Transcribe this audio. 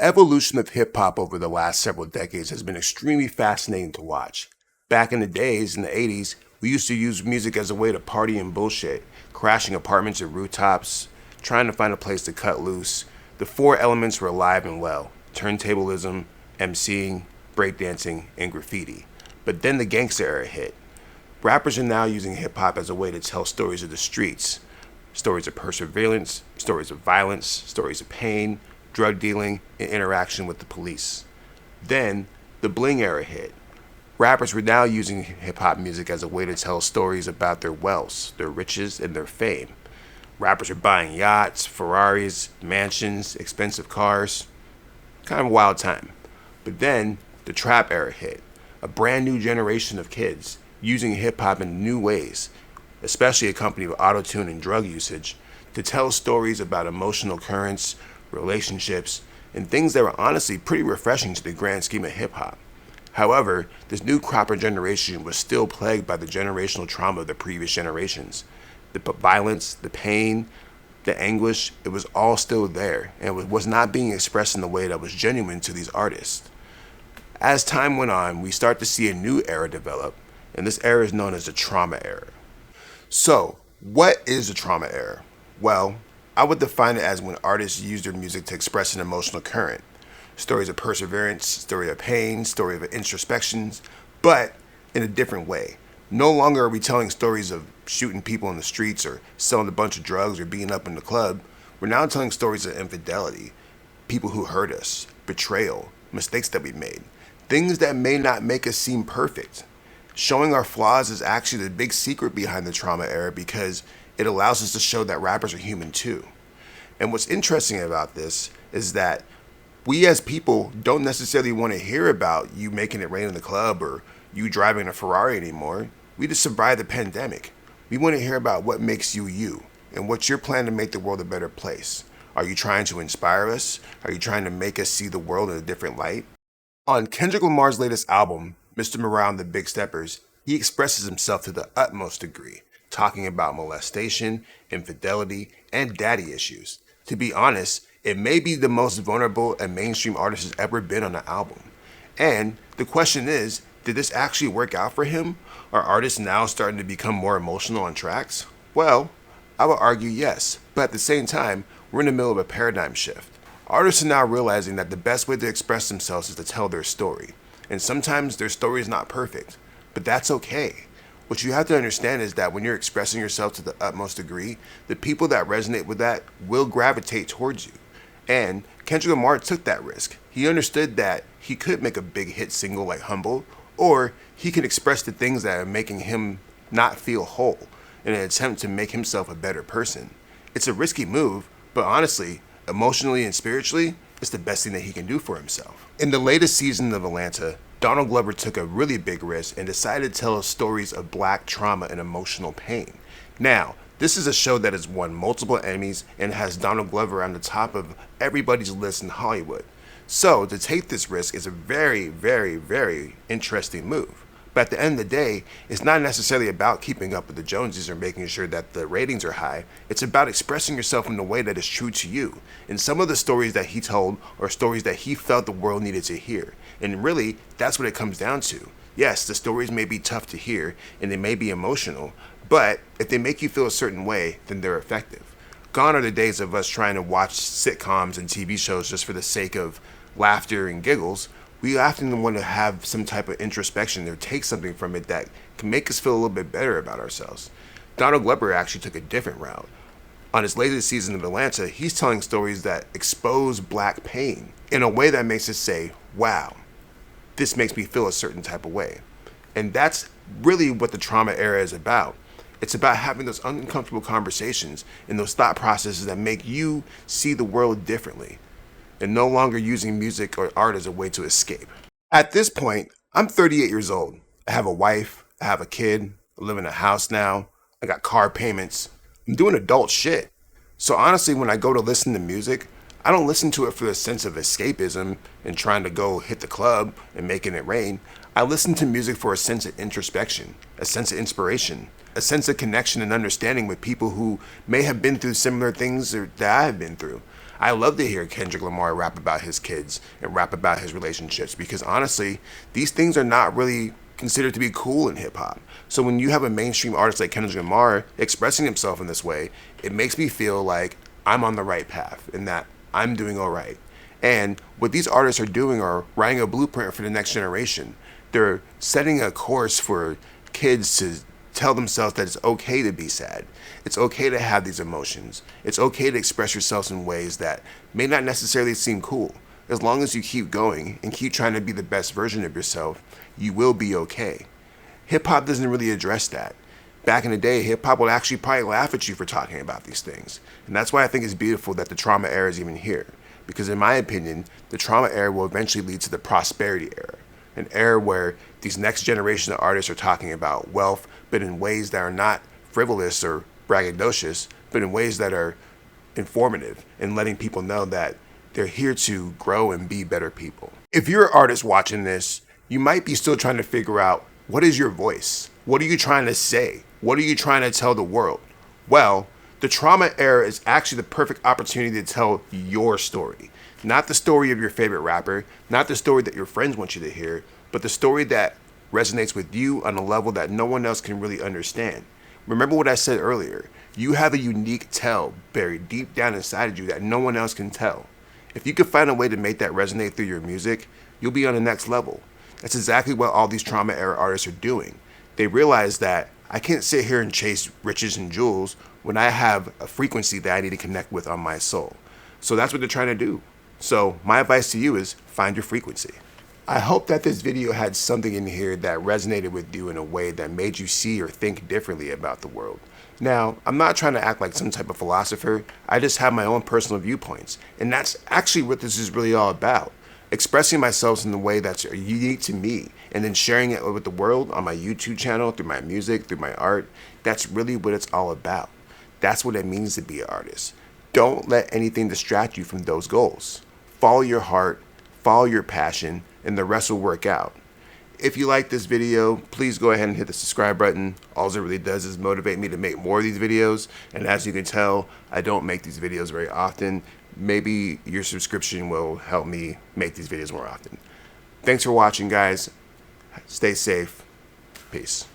The evolution of hip-hop over the last several decades has been extremely fascinating to watch. Back in the days, in the 80s, we used to use music as a way to party and bullshit, crashing apartments and rooftops, trying to find a place to cut loose. The four elements were alive and well: turntablism, MCing, breakdancing, and graffiti. But then the gangster era hit. Rappers are now using hip-hop as a way to tell stories of the streets. Stories of perseverance, stories of violence, stories of pain, drug dealing, and interaction with the police. Then, the BLING era hit. Rappers were now using hip-hop music as a way to tell stories about their wealth, their riches, and their fame. Rappers are buying yachts, Ferraris, mansions, expensive cars. Kind of a wild time. But then, the trap era hit. A brand new generation of kids using hip-hop in new ways, especially accompanied with auto-tune and drug usage, to tell stories about emotional currents, relationships, and things that were honestly pretty refreshing to the grand scheme of hip-hop. However, this new crop of generation was still plagued by the generational trauma of the previous generations. The violence, the pain, the anguish, it was all still there, and it was not being expressed in the way that was genuine to these artists. As time went on, we start to see a new era develop, and this era is known as the trauma era. So, what is the trauma era? Well, I would define it as when artists use their music to express an emotional current. Stories of perseverance, story of pain, story of introspections, but in a different way. No longer are we telling stories of shooting people in the streets or selling a bunch of drugs or beating up in the club. We're now telling stories of infidelity, people who hurt us, betrayal, mistakes that we made, things that may not make us seem perfect. Showing our flaws is actually the big secret behind the trauma era because it allows us to show that rappers are human too. And what's interesting about this is that we as people don't necessarily want to hear about you making it rain in the club or you driving a Ferrari anymore. We just survived the pandemic. We want to hear about what makes you you and what's your plan to make the world a better place. Are you trying to inspire us? Are you trying to make us see the world in a different light? On Kendrick Lamar's latest album, Mr. Morale and the Big Steppers, he expresses himself to the utmost degree, talking about molestation, infidelity, and daddy issues. To be honest, it may be the most vulnerable a mainstream artist has ever been on an album. And the question is, did this actually work out for him? Are artists now starting to become more emotional on tracks? Well, I would argue yes, but at the same time, we're in the middle of a paradigm shift. Artists are now realizing that the best way to express themselves is to tell their story. And sometimes their story is not perfect, but that's okay. What you have to understand is that when you're expressing yourself to the utmost degree, the people that resonate with that will gravitate towards you. And Kendrick Lamar took that risk. He understood that he could make a big hit single like Humble, or he can express the things that are making him not feel whole in an attempt to make himself a better person. It's a risky move, but honestly, emotionally and spiritually, it's the best thing that he can do for himself. In the latest season of Atlanta, Donald Glover took a really big risk and decided to tell us stories of black trauma and emotional pain. Now, this is a show that has won multiple Emmys and has Donald Glover on the top of everybody's list in Hollywood. So, to take this risk is a very, very, very interesting move. But at the end of the day, it's not necessarily about keeping up with the Joneses or making sure that the ratings are high. It's about expressing yourself in a way that is true to you. And some of the stories that he told are stories that he felt the world needed to hear. And really, that's what it comes down to. Yes, the stories may be tough to hear and they may be emotional, but if they make you feel a certain way, then they're effective. Gone are the days of us trying to watch sitcoms and TV shows just for the sake of laughter and giggles. We often want to have some type of introspection or take something from it that can make us feel a little bit better about ourselves. Donald Glover actually took a different route. On his latest season of Atlanta, he's telling stories that expose black pain in a way that makes us say, wow, this makes me feel a certain type of way. And that's really what the trauma era is about. It's about having those uncomfortable conversations and those thought processes that make you see the world differently, and no longer using music or art as a way to escape. At this point, I'm 38 years old. I have a wife, I have a kid, I live in a house now, I got car payments, I'm doing adult shit. So honestly, when I go to listen to music, I don't listen to it for the sense of escapism and trying to go hit the club and making it rain. I listen to music for a sense of introspection, a sense of inspiration, a sense of connection and understanding with people who may have been through similar things that I have been through. I love to hear Kendrick Lamar rap about his kids and rap about his relationships, because honestly, these things are not really considered to be cool in hip hop. So when you have a mainstream artist like Kendrick Lamar expressing himself in this way, it makes me feel like I'm on the right path and that I'm doing all right. And what these artists are doing are writing a blueprint for the next generation. They're setting a course for kids to tell themselves that it's okay to be sad. It's okay to have these emotions. It's okay to express yourselves in ways that may not necessarily seem cool. As long as you keep going and keep trying to be the best version of yourself, you will be okay. Hip hop doesn't really address that. Back in the day, hip hop would actually probably laugh at you for talking about these things. And that's why I think it's beautiful that the trauma era is even here. Because in my opinion, the trauma era will eventually lead to the prosperity era. An era where these next generation of artists are talking about wealth, but in ways that are not frivolous or braggadocious, but in ways that are informative and letting people know that they're here to grow and be better people. If you're an artist watching this, you might be still trying to figure out, what is your voice? What are you trying to say? What are you trying to tell the world? Well, the trauma era is actually the perfect opportunity to tell your story. Not the story of your favorite rapper, not the story that your friends want you to hear, but the story that resonates with you on a level that no one else can really understand. Remember what I said earlier. You have a unique tell buried deep down inside of you that no one else can tell. If you can find a way to make that resonate through your music, you'll be on the next level. That's exactly what all these trauma era artists are doing. They realize that I can't sit here and chase riches and jewels when I have a frequency that I need to connect with on my soul. So that's what they're trying to do. So my advice to you is find your frequency. I hope that this video had something in here that resonated with you in a way that made you see or think differently about the world. Now, I'm not trying to act like some type of philosopher. I just have my own personal viewpoints. And that's actually what this is really all about. Expressing myself in the way that's unique to me and then sharing it with the world on my YouTube channel, through my music, through my art. That's really what it's all about. That's what it means to be an artist. Don't let anything distract you from those goals. Follow your heart, follow your passion, and the rest will work out. If you like this video, please go ahead and hit the subscribe button. All it really does is motivate me to make more of these videos. And as you can tell, I don't make these videos very often. Maybe your subscription will help me make these videos more often. Thanks for watching, guys. Stay safe. Peace.